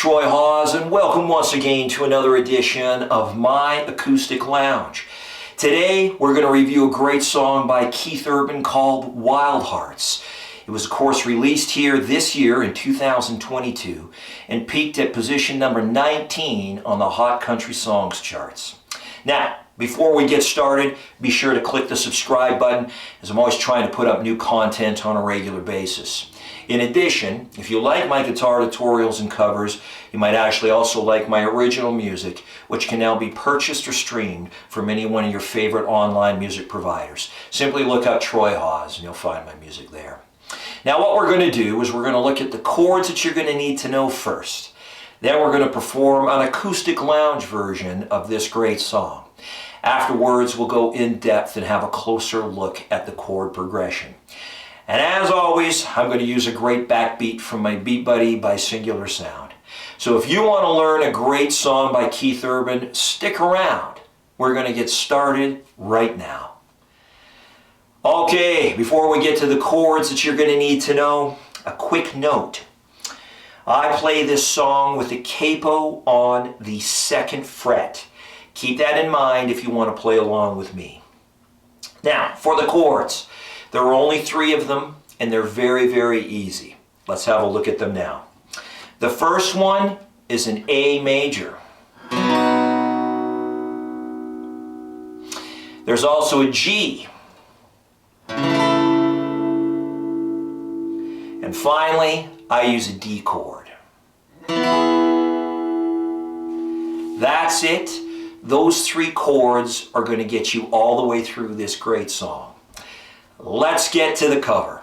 Troy Hawes, and welcome once again to another edition of My Acoustic Lounge. Today we're going to review a great song by Keith Urban called Wild Hearts. It was of course released here this year in 2022 and peaked at position number 19 on the Hot Country Songs charts. Now, before we get started, be sure to click the subscribe button, as I'm always trying to put up new content on a regular basis. In addition, if you like my guitar tutorials and covers, you might actually also like my original music, which can now be purchased or streamed from any one of your favorite online music providers. Simply look up Troy Hawes and you'll find my music there. Now what we're going to do is we're going to look at the chords that you're going to need to know first. Then we're going to perform an acoustic lounge version of this great song. Afterwards, we'll go in depth and have a closer look at the chord progression. And as always, I'm going to use a great backbeat from my Beat Buddy by Singular Sound. So if you want to learn a great song by Keith Urban, stick around. We're going to get started right now. Okay, before we get to the chords that you're going to need to know, a quick note. I play this song with a capo on the 2nd fret. Keep that in mind if you want to play along with me. Now, for the chords. There are only 3 of them, and they're very, very easy. Let's have a look at them now. The first one is an A major. There's also a G. And finally, I use a D chord. That's it. Those 3 chords are going to get you all the way through this great song. Let's get to the cover.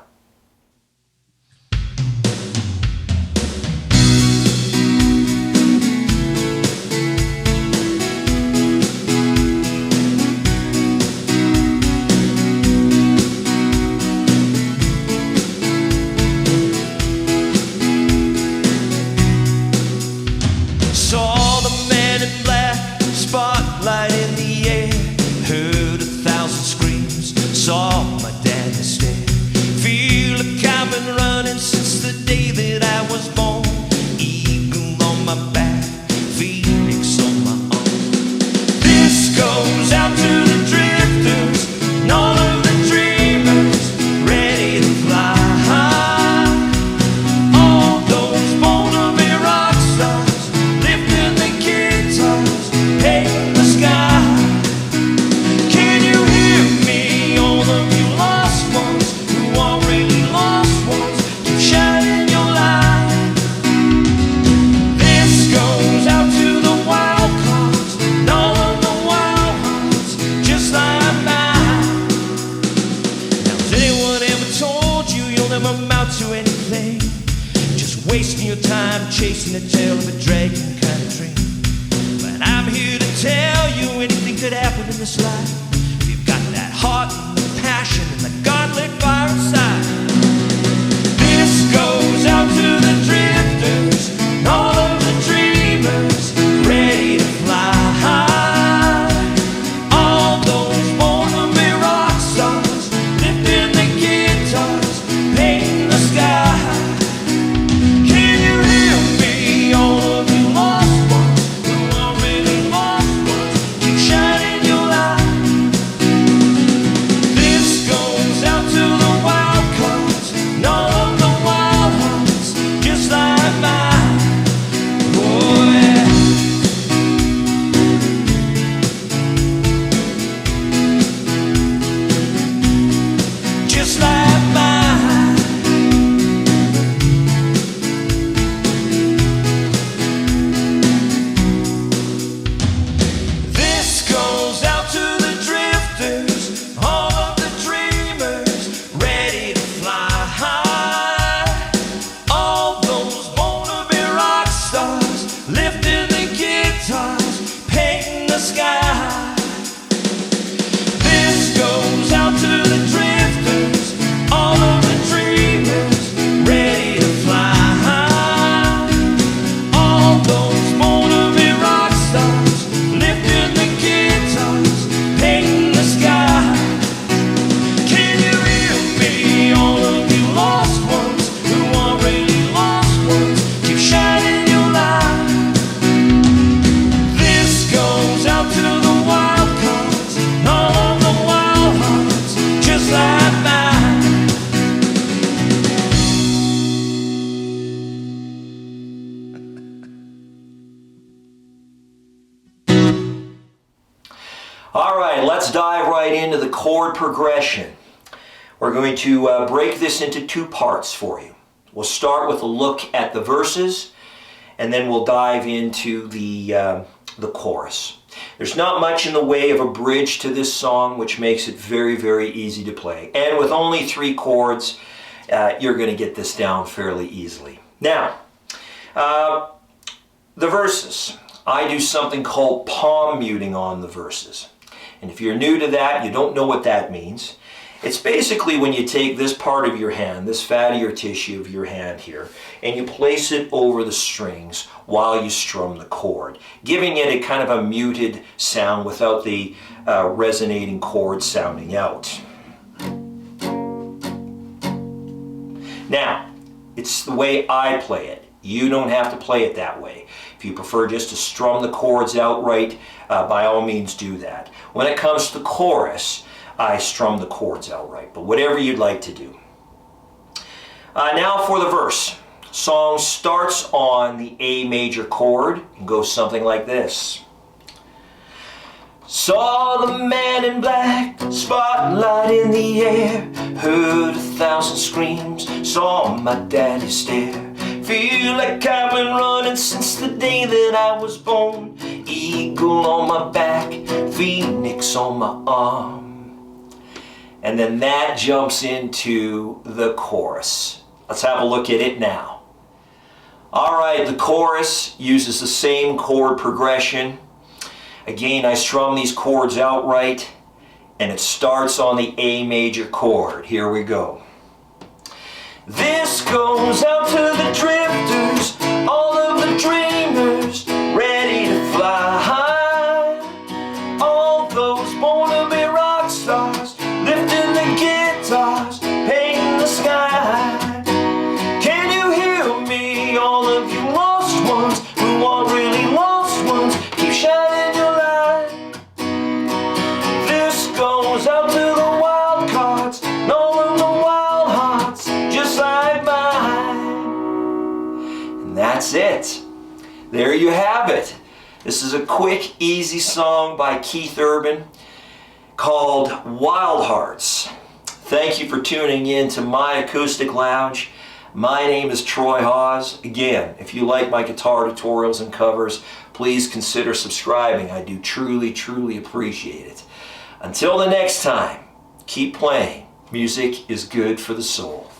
Saw the man in black, spotlight in the air, heard 1,000 screams, saw my dad stare. Feel like I've been running since the day that I was born. Eagle on my back, phoenix on my arm. This goes out to the drifters and all of the dreamers ready to fly. All those born to be rock stars, lifting the guitars, hey in the sky. Can you hear me, all of you lost ones who already lost ones? Keep shining your light. This goes out to the wild cards and all of the wild hearts, just like mine. Now, has anyone ever told you you'll never amount to anything? Just wasting your time chasing the tail of a dragon kind of dream. But I'm here to tell you anything could happen in this life. You've got that heart and the passion and the godly fire inside. This goes out to the drifters and all of the dreamers ready to fly. All those born to be rock stars, lifting the guitars, painting the sky. Can you hear me, all of you lost ones who already lost ones? Keep shining your light. This goes out let's dive right into the chord progression. We're going to break this into two parts for you. We'll start with a look at the verses, and then we'll dive into the chorus. There's not much in the way of a bridge to this song, which makes it very, very easy to play. And with only 3 chords, you're going to get this down fairly easily. Now, the verses. I do something called palm muting on the verses. And if you're new to that, you don't know what that means. It's basically when you take this part of your hand, this fattier tissue of your hand here, and you place it over the strings while you strum the chord, giving it a kind of a muted sound without the resonating chord sounding out. Now, it's the way I play it. You don't have to play it that way. If you prefer just to strum the chords outright, by all means do that. When it comes to the chorus, I strum the chords outright, but whatever you'd like to do. Now for the verse. Song starts on the A major chord and goes something like this. Saw the man in black, spotlight in the air, heard 1,000 screams, saw my daddy stare. Feel like I've been running since the day that I was born. Eagle on my back, phoenix on my arm. And then that jumps into the chorus. Let's have a look at it now. Alright, the chorus uses the same chord progression. Again, I strum these chords outright, and it starts on the A major chord. Here we go. This goes out to the drifters, all of the dreamers, ready to fly high. All those born to be rock stars, lifting the guitars, painting the sky. Can you hear me, all of you lost ones, who aren't really lost ones, keep shining your light. This goes out to the wild cards, and all of the wild hearts, just like mine. And that's it. There you have it. This is a quick, easy song by Keith Urban called Wild Hearts. Thank you for tuning in to my acoustic lounge. My name is Troy Hawes. Again, if you like my guitar tutorials and covers, please consider subscribing. I do truly, truly appreciate it. Until the next time, keep playing. Music is good for the soul.